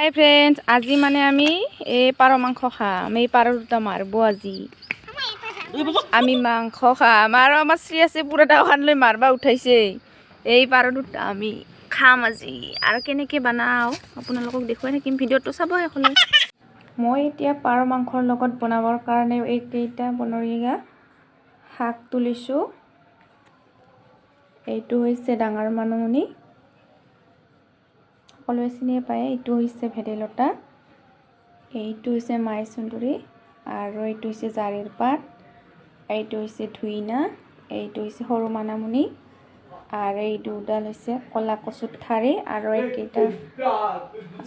হাই friends, আজি মানে আমি এই পাৰ মাংস খাম। এই পাৰ দুটা মাৰব আজি। আমি মাংস খাম আৰু আমাৰ শ্ৰী আছে পুৰা দাওখান লৈ মাৰবা উঠাইছে। এই পাৰ দুটা আমি খাম আজি। আৰু কেনেকৈ বনাওঁ আপোনালোকক দেখুৱাই থাকিম, ভিডিঅ'টো চাব শেষলৈ। মই এতিয়া পাৰ মাংসৰ লগত বনাবৰ কাৰণে এইকেইটা বনৰীয়া শাক তুলিছোঁ। এইটো হৈছে ডাঙৰ মানিমুনি, সকলোৱে চিনিয়ে পায়। এইটো হৈছে ভেদাইলতা, এইটো হৈছে মাইচুন্দৰী, আৰু এইটো হৈছে জাৰিৰ পাত, এইটো হৈছে ধুইনা, এইটো হৈছে সৰু মানিমুনি, আৰু এই দুডাল হৈছে ক'লা কচুৰ ঠাৰি। আৰু এইকেইটা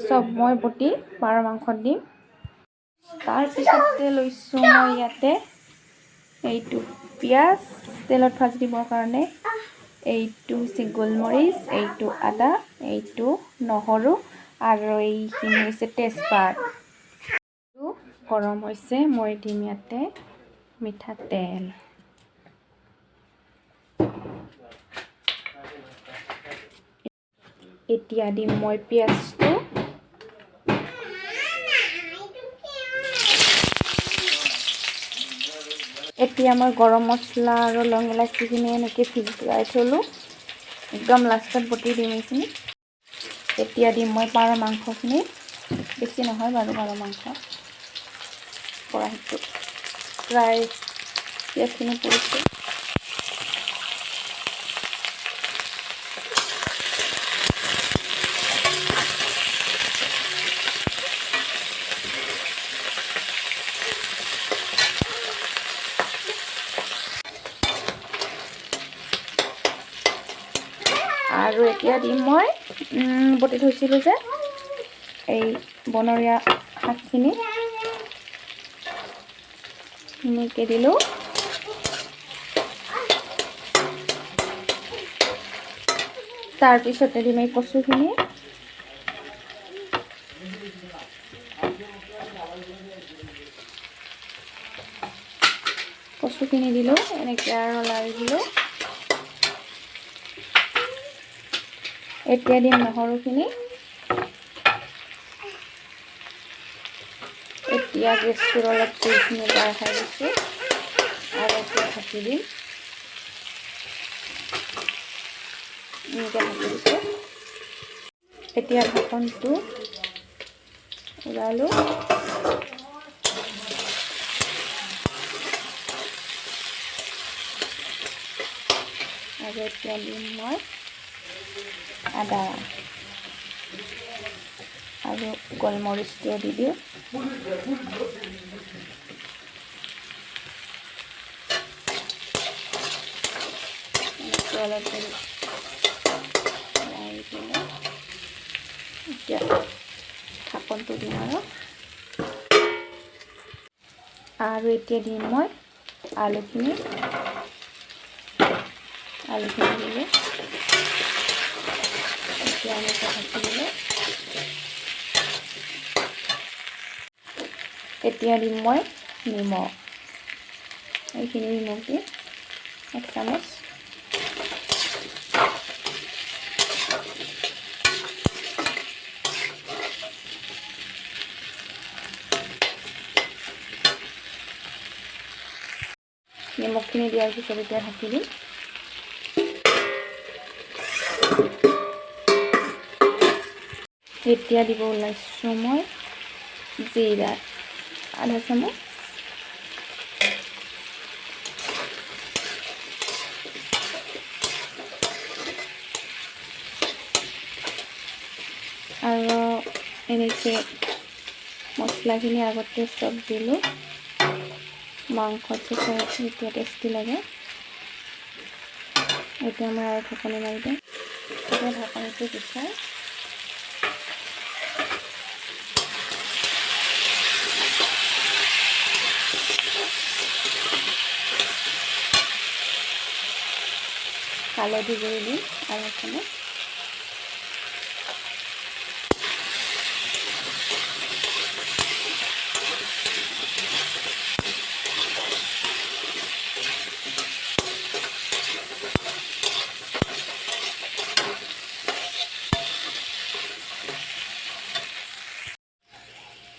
চব মই বটি পাৰ মাংসত দিম। তাৰপিছতে লৈছোঁ মই ইয়াতে এইটো পিঁয়াজ তেলত ভাজি দিবৰ কাৰণে, এইটো হৈছে গোলমৰিচ, এইটো আদা, এইটো নহৰু, আৰু এইখিনি হৈছে তেজপাত। গৰম হৈছে, মই দিম ইয়াতে মিঠাতেল। এতিয়া দিম মই পিঁয়াজটো। এতিয়া মই গৰম মছলা আৰু লং ইলাচিখিনি এনেকৈ ভিজাই থলোঁ, একদম লাষ্টত বটি দিম এইখিনি। এতিয়া দিম মই পাৰ মাংসখিনি, বেছি নহয় বাৰু পাৰ মাংস। কেৰাহীটো প্ৰায় পিঁয়াজখিনি পৰিছে। আৰু এতিয়া দিম মই বটি থৈছিলোঁ যে এই বনৰীয়া শাকখিনি, এনেকৈ দিলোঁ। তাৰপিছতে দিম এই কচুখিনি, দিলোঁ এনেকৈ আৰু লাৰি দিলোঁ। এতিয়া দিম নহৰুখিনি। এতিয়া গেছটোৰ অলপ জুইখিনি বঢ়াই দিছোঁ আৰু এতিয়া ঢাকি দিম। এনেকৈ ঢাকি দিছোঁ। এতিয়া ঢাকনটো উলালোঁ। আৰু এতিয়া দিম মই আদা আৰু গোলমৰিচটো দি দিওঁ। অলপ এতিয়া ঢাকনটো দিম আৰু এতিয়া দিম মই আলুখিনি দিলোঁ। এতিয়া আমি ঢাকি দিলোঁ। এতিয়া দিম মই নিমখ, এইখিনি নিমখ দিম 1 চামুচ। নিমখখিনি দিয়াৰ পিছত এতিয়া ঢাকি দিম। এতিয়া দিব ওলাইছোঁ মই জিৰা 1/2 চামুচ, আৰু এনেকৈ মছলাখিনি আগতে চব দিলোঁ। মাংসটো এতিয়া টেষ্টি লাগে। এতিয়া মই আৰু ঢাকনি মাৰি দিম। এতিয়া ঢাকনিটো গুচাই হালধি গুড়ি দিম আৰু এখনত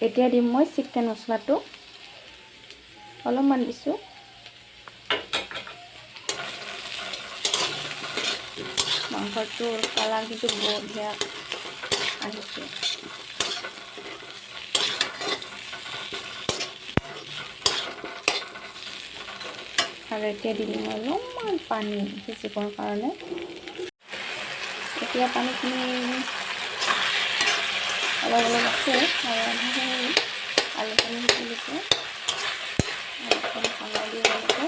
এতিয়া দিম মই চিকেন মছলাটো অলপমান দিছোঁ। মাংসটোৰ কালাৰ কিন্তু বঢ়িয়া আহিছে। আৰু এতিয়া দিম অলপমান পানী সিজিবৰ কাৰণে। এতিয়া পানীখিনি অলপ অলপ আছে আৰু আলুখিনি সিজি গৈছে। আলুখিনি সানি দিব লাগিব।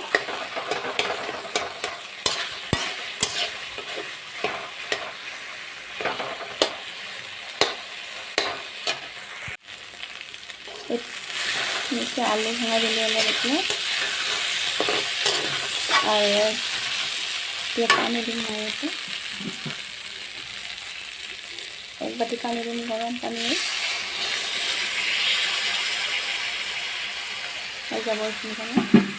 নিচে আলু ভাঙা দিলে অলপ এতিয়া আৰু এতিয়া পানী দিম মাৰিতে এক বাটি পানী দিম, গৰম পানী হৈ যাব এইখিনি পানী।